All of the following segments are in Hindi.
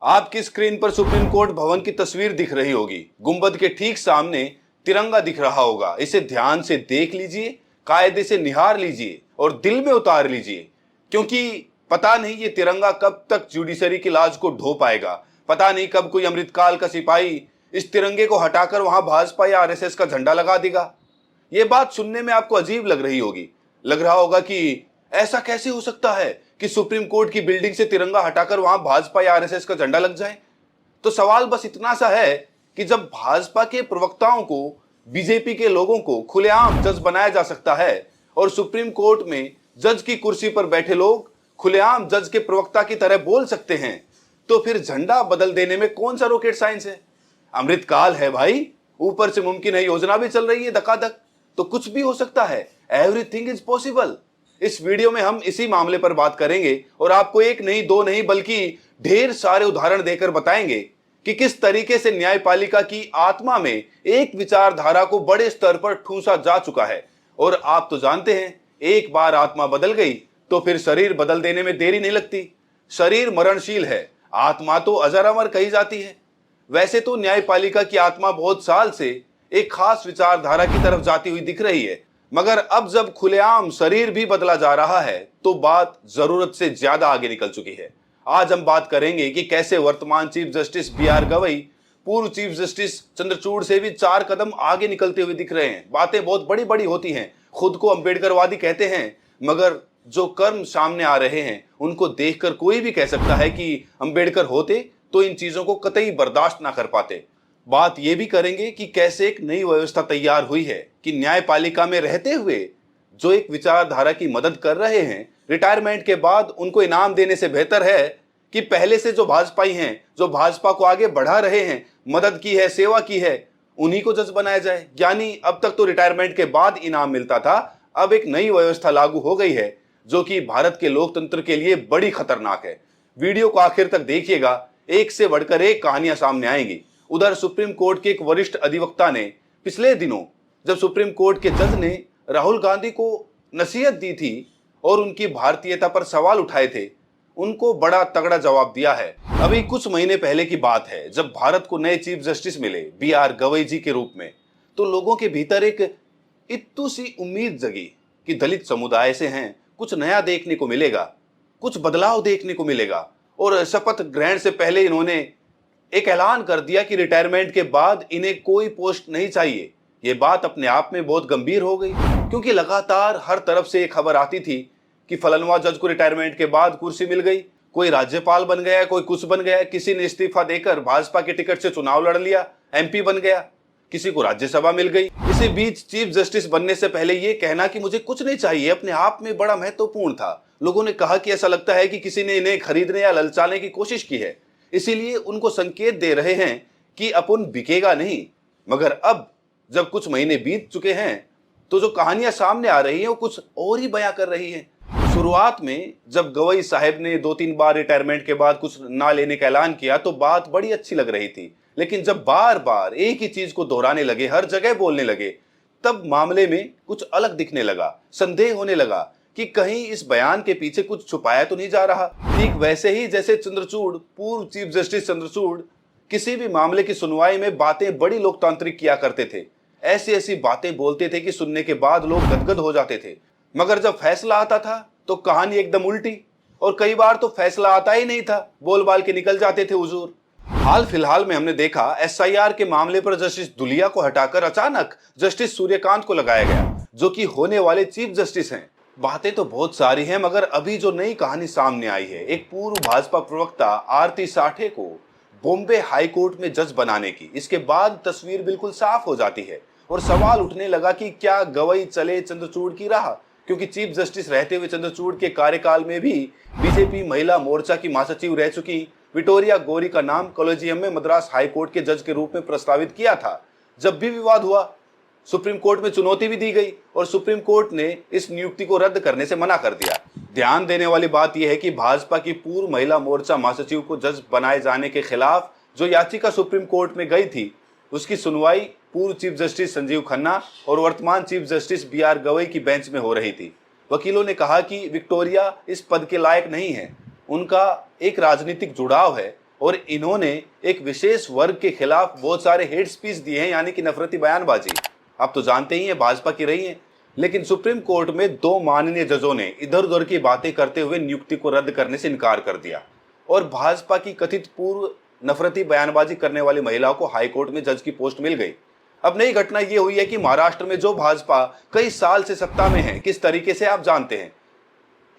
आपकी स्क्रीन पर सुप्रीम कोर्ट भवन की तस्वीर दिख रही होगी। गुंबद के ठीक सामने तिरंगा दिख रहा होगा। इसे ध्यान से देख लीजिए, कायदे से निहार लीजिए और दिल में उतार लीजिए, क्योंकि पता नहीं ये तिरंगा कब तक जुडिशरी की लाज को ढो पाएगा। पता नहीं कब कोई अमृतकाल का सिपाही इस तिरंगे को हटाकर वहां भाजपा या आरएसएस का झंडा लगा देगा। ये बात सुनने में आपको अजीब लग रही होगी। लग रहा होगा कि ऐसा कैसे हो सकता है कि सुप्रीम कोर्ट की बिल्डिंग से तिरंगा हटाकर वहां भाजपा या आरएसएस का झंडा लग जाए। तो सवाल बस इतना सा है कि जब भाजपा के प्रवक्ताओं को, बीजेपी के लोगों को खुलेआम जज बनाया जा सकता है और सुप्रीम कोर्ट में जज की कुर्सी पर बैठे लोग खुलेआम जज के प्रवक्ता की तरह बोल सकते हैं, तो फिर झंडा बदल देने में कौन सा रॉकेट साइंस है? अमृतकाल है भाई। ऊपर से मुमकिन है योजना भी चल रही है धकाधक, तो कुछ भी हो सकता है। Everything is possible. इस वीडियो में हम इसी मामले पर बात करेंगे और आपको एक नहीं, दो नहीं, बल्कि ढेर सारे उदाहरण देकर बताएंगे कि किस तरीके से न्यायपालिका की आत्मा में एक विचारधारा को बड़े स्तर पर ठूंसा जा चुका है। और आप तो जानते हैं, एक बार आत्मा बदल गई तो फिर शरीर बदल देने में देरी नहीं लगती। शरीर मरणशील है, आत्मा तो अजर अमर कही जाती है। वैसे तो न्यायपालिका की आत्मा बहुत साल से एक खास विचारधारा की तरफ जाती हुई दिख रही है, मगर अब जब खुलेआम शरीर भी बदला जा रहा है तो बात जरूरत से ज्यादा आगे निकल चुकी है। आज हम बात करेंगे कि कैसे वर्तमान चीफ जस्टिस बी.आर. गवई पूर्व चीफ जस्टिस चंद्रचूड़ से भी 4 कदम आगे निकलते हुए दिख रहे हैं। बातें बहुत बड़ी बड़ी होती हैं, खुद को अंबेडकरवादी कहते हैं, मगर जो कर्म सामने आ रहे हैं उनको देखकर कोई भी कह सकता है कि अंबेडकर होते तो इन चीजों को कतई बर्दाश्त ना कर पाते। बात यह भी करेंगे कि कैसे एक नई व्यवस्था तैयार हुई है कि न्यायपालिका में रहते हुए जो एक विचारधारा की मदद कर रहे हैं, रिटायरमेंट के बाद उनको इनाम देने से बेहतर है कि पहले से जो भाजपाई हैं, जो भाजपा को आगे बढ़ा रहे हैं, मदद की है, सेवा की है, उन्हीं को जज बनाया जाए। यानी अब तक तो रिटायरमेंट के बाद इनाम मिलता था, अब एक नई व्यवस्था लागू हो गई है जो कि भारत के लोकतंत्र के लिए बड़ी खतरनाक है। वीडियो को आखिर तक देखिएगा, एक से बढ़कर एक कहानियां सामने आएंगी। उधर सुप्रीम कोर्ट के एक वरिष्ठ अधिवक्ता ने पिछले दिनों, जब सुप्रीम कोर्ट के जज ने राहुल गांधी को नसीहत दी थी और उनकी भारतीयता पर सवाल उठाए थे, उनको बड़ा तगड़ा जवाब दिया है। अभी कुछ महीने पहले की बात है, जब भारत को नए चीफ जस्टिस मिले बी.आर. गवई जी के रूप में, तो लोगों के भीतर एक इत्तू सी उम्मीद जगी कि दलित समुदाय से हैं, कुछ नया देखने को मिलेगा, कुछ बदलाव देखने को मिलेगा। और शपथ ग्रहण से पहले इन्होंने एक ऐलान कर दिया कि रिटायरमेंट के बाद इन्हें कोई पोस्ट नहीं चाहिए। ये बात अपने आप में बहुत गंभीर हो गई, क्योंकि लगातार हर तरफ से एक खबर आती थी कि फलनवा जज को रिटायरमेंट के बाद कुर्सी मिल गई, कोई राज्यपाल बन गया, कोई कुछ बन गया, किसी ने इस्तीफा देकर भाजपा के टिकट से चुनाव लड़ लिया, एमपी बन गया, किसी को राज्यसभा मिल गई। इसी बीच चीफ जस्टिस बनने से पहले ये कहना कि मुझे कुछ नहीं चाहिए अपने आप में बड़ा महत्वपूर्ण था। लोगों ने कहा कि ऐसा लगता है कि किसी ने इन्हें खरीदने या ललचाने की कोशिश की है, इसीलिए उनको संकेत दे रहे हैं कि अपन बिकेगा नहीं। मगर अब जब कुछ महीने बीत चुके हैं तो जो कहानियां सामने आ रही हैं वो कुछ और ही बयां कर रही हैं। शुरुआत में जब गवई साहब ने 2-3 बार रिटायरमेंट के बाद कुछ ना लेने का ऐलान किया तो बात बड़ी अच्छी लग रही थी, लेकिन जब बार बार एक ही चीज को दोहराने लगे, हर जगह बोलने लगे, तब मामले में कुछ अलग दिखने लगा। संदेह होने लगा कि कहीं इस बयान के पीछे कुछ छुपाया तो नहीं जा रहा। ठीक वैसे ही जैसे चंद्रचूड़, पूर्व चीफ जस्टिस चंद्रचूड़ किसी भी मामले की सुनवाई में बातें बड़ी लोकतांत्रिक किया करते थे, ऐसी ऐसी बातें बोलते थे कि सुनने के बाद लोग गदगद हो जाते थे। मगर जब फैसला आता था तो कहानी एकदम उल्टी, और कई बार तो फैसला आता ही नहीं था, बोल बाल के निकल जाते थे हुजूर। हाल फिलहाल में हमने देखा एसआईआर के मामले पर जस्टिस दुलिया को हटाकर अचानक जस्टिस सूर्यकांत को लगाया गया, जो कि होने वाले चीफ जस्टिस हैं। बातें तो बहुत सारी हैं, मगर अभी जो नई कहानी सामने आई है, एक पूर्व भाजपा प्रवक्ता आरती साठे को बॉम्बे हाई कोर्ट में जज बनाने की, इसके बाद तस्वीर बिल्कुल साफ हो जाती है और सवाल उठने लगा कि क्या गवई चले चंद्रचूड़ की राह? क्योंकि चीफ जस्टिस रहते हुए चंद्रचूड़ के कार्यकाल में भी बीजेपी महिला मोर्चा की महासचिव रह चुकी विक्टोरिया गौरी का नाम कॉलेजियम में मद्रास हाई कोर्ट के जज के रूप में प्रस्तावित किया था। जब भी विवाद हुआ, सुप्रीम कोर्ट में चुनौती भी दी गई और सुप्रीम कोर्ट ने इस नियुक्ति को रद्द करने से मना कर दिया। ध्यान देने वाली बात यह है कि भाजपा की पूर्व महिला मोर्चा महासचिव को जज बनाए जाने के खिलाफ जो याचिका सुप्रीम कोर्ट में गई थी, उसकी सुनवाई पूर्व चीफ जस्टिस संजीव खन्ना और वर्तमान चीफ जस्टिस बी.आर. गवई की बेंच में हो रही थी। वकीलों ने कहा कि विक्टोरिया इस पद के लायक नहीं है, उनका एक राजनीतिक जुड़ाव है और इन्होंने एक विशेष वर्ग के खिलाफ बहुत सारे हेट स्पीच दिए हैं, यानी कि नफरती बयानबाजी। आप तो जानते ही हैं भाजपा की रही है, लेकिन सुप्रीम कोर्ट में 2 माननीय जजों ने इधर उधर की बातें करते हुए नियुक्ति को रद्द करने से इनकार कर दिया और भाजपा की कथित पूर्व नफरती बयानबाजी करने वाली महिलाओं को हाईकोर्ट में जज की पोस्ट मिल गई। अब नई घटना यह हुई है कि महाराष्ट्र में जो भाजपा कई साल से सत्ता में है, किस तरीके से आप जानते हैं,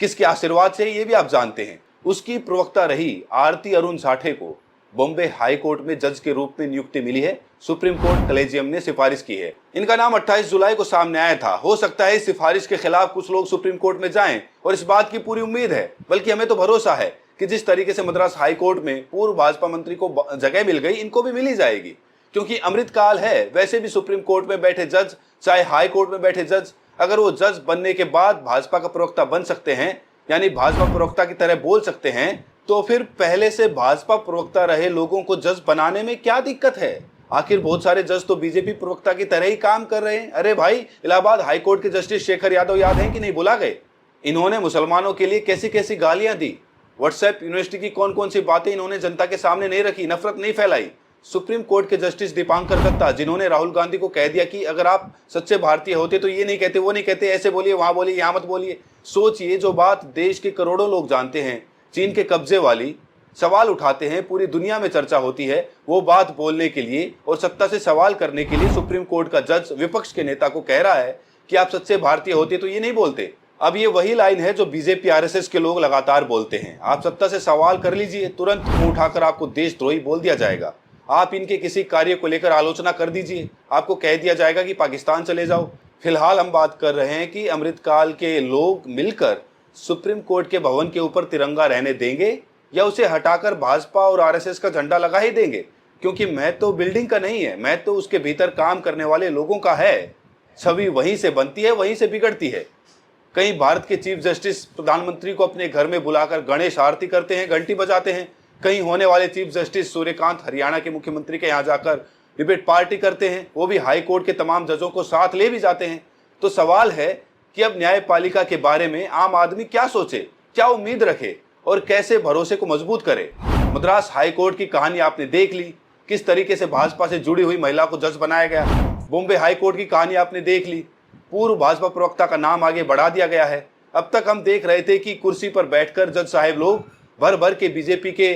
किसके आशीर्वाद से ये भी आप जानते हैं, उसकी प्रवक्ता रही आरती अरुण साठे को बॉम्बे हाई कोर्ट में जज के रूप में नियुक्ति मिली है। सुप्रीम कोर्ट कलेजियम ने सिफारिश की है। इनका नाम 28 जुलाई को सामने आया था। हो सकता है इस सिफारिश के खिलाफ कुछ लोग सुप्रीम कोर्ट में जाएं और इस बात की पूरी उम्मीद है, बल्कि हमें तो भरोसा है कि जिस तरीके से मद्रास हाई कोर्ट में पूर्व भाजपा मंत्री को जगह मिल गई, इनको भी मिली जाएगी, क्योंकि अमृतकाल है। वैसे भी सुप्रीम कोर्ट में बैठे जज, चाहे हाई कोर्ट में बैठे जज, अगर वो जज बनने के बाद भाजपा का प्रवक्ता बन सकते हैं, यानी भाजपा प्रवक्ता की तरह बोल सकते हैं, तो फिर पहले से भाजपा प्रवक्ता रहे लोगों को जज बनाने में क्या दिक्कत है? आखिर बहुत सारे जज तो बीजेपी प्रवक्ता की तरह ही काम कर रहे हैं। अरे भाई, इलाहाबाद हाईकोर्ट के जस्टिस शेखर यादव याद हैं कि नहीं, बुला गए। इन्होंने मुसलमानों के लिए कैसी कैसी गालियां दी, व्हाट्सएप यूनिवर्सिटी की कौन कौन सी बातें इन्होंने जनता के सामने नहीं रखी, नफरत नहीं फैलाई। सुप्रीम कोर्ट के जस्टिस दीपांकर दत्ता, जिन्होंने राहुल गांधी को कह दिया कि अगर आप सच्चे भारतीय होते तो ये नहीं कहते, वो नहीं कहते, ऐसे बोलिए, वहां बोलिए, यहां मत बोलिए। सोचिए, जो बात देश के करोड़ों लोग जानते हैं, चीन के कब्जे वाली, सवाल उठाते हैं, पूरी दुनिया में चर्चा होती है, वो बात बोलने के लिए और सत्ता से सवाल करने के लिए सुप्रीम कोर्ट का जज विपक्ष के नेता को कह रहा है कि आप सच्चे भारतीय होते तो ये नहीं बोलते। अब ये वही लाइन है जो बीजेपी आरएसएस के लोग लगातार बोलते हैं, आप सत्ता से सवाल कर लीजिए, तुरंत मुंह उठाकर आपको देशद्रोही बोल दिया जाएगा। आप इनके किसी कार्य को लेकर आलोचना कर दीजिए, आपको कह दिया जाएगा कि पाकिस्तान चले जाओ। फिलहाल हम बात कर रहे हैं कि अमृतकाल के लोग मिलकर सुप्रीम कोर्ट के भवन के ऊपर तिरंगा रहने देंगे या उसे हटाकर भाजपा और आरएसएस का झंडा लगा ही देंगे, क्योंकि मैं तो बिल्डिंग का नहीं है, मैं तो उसके भीतर काम करने वाले लोगों का है। छवि वहीं से बनती है, वहीं से बिगड़ती है। कहीं भारत के चीफ जस्टिस प्रधानमंत्री को अपने घर में बुलाकर गणेश आरती करते हैं, घंटी बजाते हैं। कहीं होने वाले चीफ जस्टिस सूर्यकांत हरियाणा के मुख्यमंत्री के यहाँ जाकर डिबेट पार्टी करते हैं, वो भी हाई कोर्ट के तमाम जजों को साथ ले भी जाते हैं। तो सवाल है कि अब न्यायपालिका के बारे में आम आदमी क्या सोचे, क्या उम्मीद रखे और कैसे भरोसे को मजबूत करे। मद्रास हाई कोर्ट की कहानी आपने देख ली, किस तरीके से भाजपा से जुड़ी हुई महिला को जज बनाया गया। बॉम्बे हाई कोर्ट की कहानी आपने देख ली, पूर्व भाजपा प्रवक्ता का नाम आगे बढ़ा दिया गया है। अब तक हम देख रहे थे कि कुर्सी पर बैठकर जज साहब लोग भर भर के बीजेपी के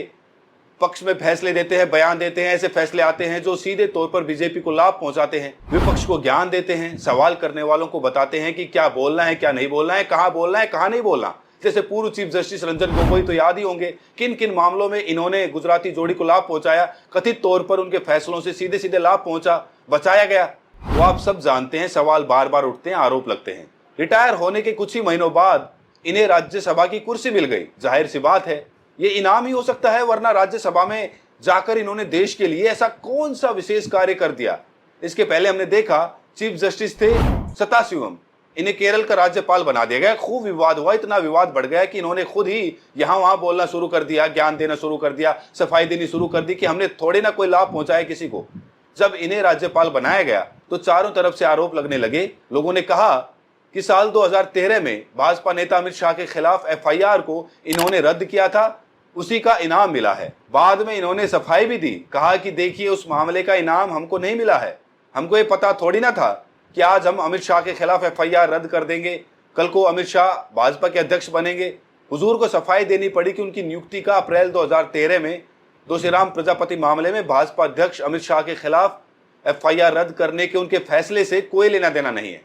पक्ष में फैसले देते हैं, बयान देते हैं। ऐसे फैसले आते हैं जो सीधे तौर पर बीजेपी को लाभ पहुंचाते हैं, विपक्ष को ज्ञान देते हैं, सवाल करने वालों को बताते हैं कि क्या बोलना है, क्या नहीं बोलना है, कहां बोलना है, कहां नहीं बोलना। जैसे पूर्व चीफ जस्टिस रंजन गोगोई तो याद ही होंगे, किन किन मामलों में इन्होंने गुजराती जोड़ी को लाभ पहुंचाया, कथित तौर पर उनके फैसलों से सीधे सीधे लाभ पहुंचा, बचाया गया, वो आप सब जानते हैं। सवाल बार बार उठते हैं, आरोप लगते हैं। रिटायर होने के कुछ ही महीनों बाद इन्हें राज्यसभा की कुर्सी मिल गई। जाहिर सी बात है ये इनाम ही हो सकता है, वरना राज्यसभा में जाकर इन्होंने देश के लिए ऐसा कौन सा विशेष कार्य कर दिया। इसके पहले हमने देखा चीफ जस्टिस थे सताशिवम, इन्हें केरल का राज्यपाल बना दिया गया। खूब विवाद हुआ, इतना विवाद बढ़ गया कि इन्होंने खुद ही यहां वहां बोलना शुरू कर दिया, ज्ञान देना शुरू कर दिया, सफाई देनी शुरू कर दी कि हमने थोड़े ना कोई लाभ पहुंचाया किसी को। जब इन्हें राज्यपाल बनाया गया तो चारों तरफ से आरोप लगने लगे। लोगों ने कहा कि साल 2013 में भाजपा नेता अमित शाह के खिलाफ एफआईआर को इन्होंने रद्द किया था, उसी का इनाम मिला है। बाद में इन्होंने सफाई भी दी, कहा कि देखिए उस मामले का इनाम हमको नहीं मिला है, हमको ये पता थोड़ी ना था कि आज हम अमित शाह के खिलाफ एफआईआर रद्द कर देंगे, कल को अमित शाह भाजपा के अध्यक्ष बनेंगे। हुजूर को सफाई देनी पड़ी कि उनकी नियुक्ति का अप्रैल 2013 में दोशीराम प्रजापति मामले में भाजपा अध्यक्ष अमित शाह के खिलाफ एफआईआर रद्द करने के उनके फैसले से कोई लेना देना नहीं है।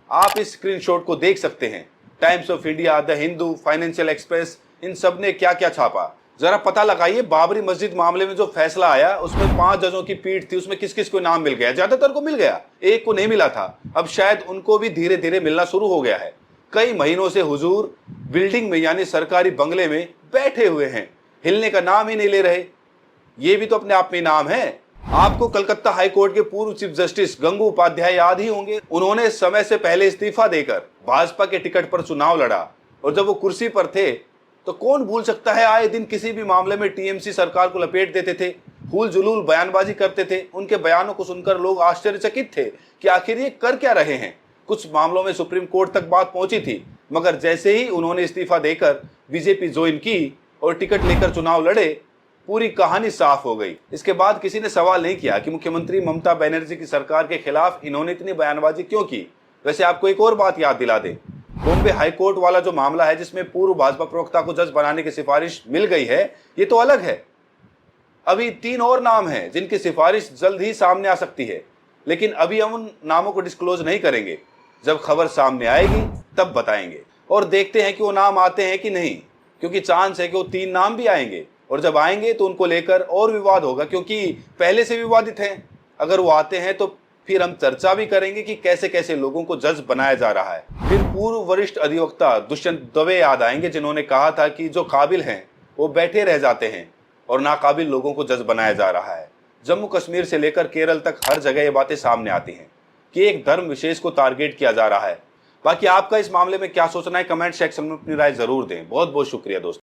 आप इस स्क्रीनशॉट को देख सकते हैं। Times of India, the Hindu, Financial Express, इन सब ने क्या क्या छापा। जरा पता लगाइए, बाबरी मस्जिद मामले में जो फैसला आया उसमें 5 जजों की पीठ थी, उसमें किस किस को नाम मिल गया? ज्यादातर को मिल गया, एक को नहीं मिला था। अब शायद उनको भी धीरे धीरे मिलना शुरू हो गया है। कई महीनों से हुजूर बिल्डिंग में यानी सरकारी बंगले में बैठे हुए हैं, हिलने का नाम ही नहीं ले रहे। ये भी तो अपने आप में नाम है। आपको कलकत्ता हाई कोर्ट के पूर्व चीफ जस्टिस गंगू उपाध्याय याद ही होंगे। उन्होंने समय से पहले इस्तीफा देकर भाजपा के टिकट पर चुनाव लड़ा और जब वो कुर्सी पर थे तो कौन भूल सकता है, आए दिन किसी भी मामले में टीएमसी सरकार को लपेट देते थे, हुल जुलूल बयानबाजी करते थे। उनके बयानों को सुनकर लोग आश्चर्यचकित थे कि आखिर ये कर क्या रहे हैं। कुछ मामलों में सुप्रीम कोर्ट तक बात पहुंची थी, मगर जैसे ही उन्होंने इस्तीफा देकर बीजेपी ज्वाइन की और टिकट लेकर चुनाव लड़े पूरी कहानी साफ हो गई। इसके बाद किसी ने सवाल नहीं किया कि मुख्यमंत्री ममता बनर्जी की सरकार के खिलाफ इन्होंने इतनी बयानबाजी क्यों की। वैसे आपको एक और बात याद दिला दें, बॉम्बे हाईकोर्ट वाला जो मामला है जिसमें पूर्व भाजपा प्रवक्ता को जज बनाने की सिफारिश मिल गई है, ये तो अलग है। अभी 3 और नाम हैं जिनकी सिफारिश जल्द ही सामने आ सकती है, लेकिन अभी हम उन नामों को डिस्क्लोज नहीं करेंगे। जब खबर सामने आएगी तब बताएंगे और देखते हैं कि वो नाम आते हैं कि नहीं, क्योंकि चांस है कि वो 3 नाम भी आएंगे और जब आएंगे तो उनको लेकर और विवाद होगा, क्योंकि पहले से विवादित हैं। अगर वो आते हैं तो फिर हम चर्चा भी करेंगे कि कैसे कैसे लोगों को जज बनाया जा रहा है। फिर पूर्व वरिष्ठ अधिवक्ता दुष्यंत दवे याद आएंगे, जिन्होंने कहा था कि जो काबिल हैं वो बैठे रह जाते हैं और नाकाबिल लोगों को जज बनाया जा रहा है। जम्मू कश्मीर से लेकर केरल तक हर जगह ये बातें सामने आती हैं कि एक धर्म विशेष को टारगेट किया जा रहा है। बाकी आपका इस मामले में क्या सोचना है, कमेंट सेक्शन में अपनी राय जरूर दें। बहुत बहुत शुक्रिया दोस्तों।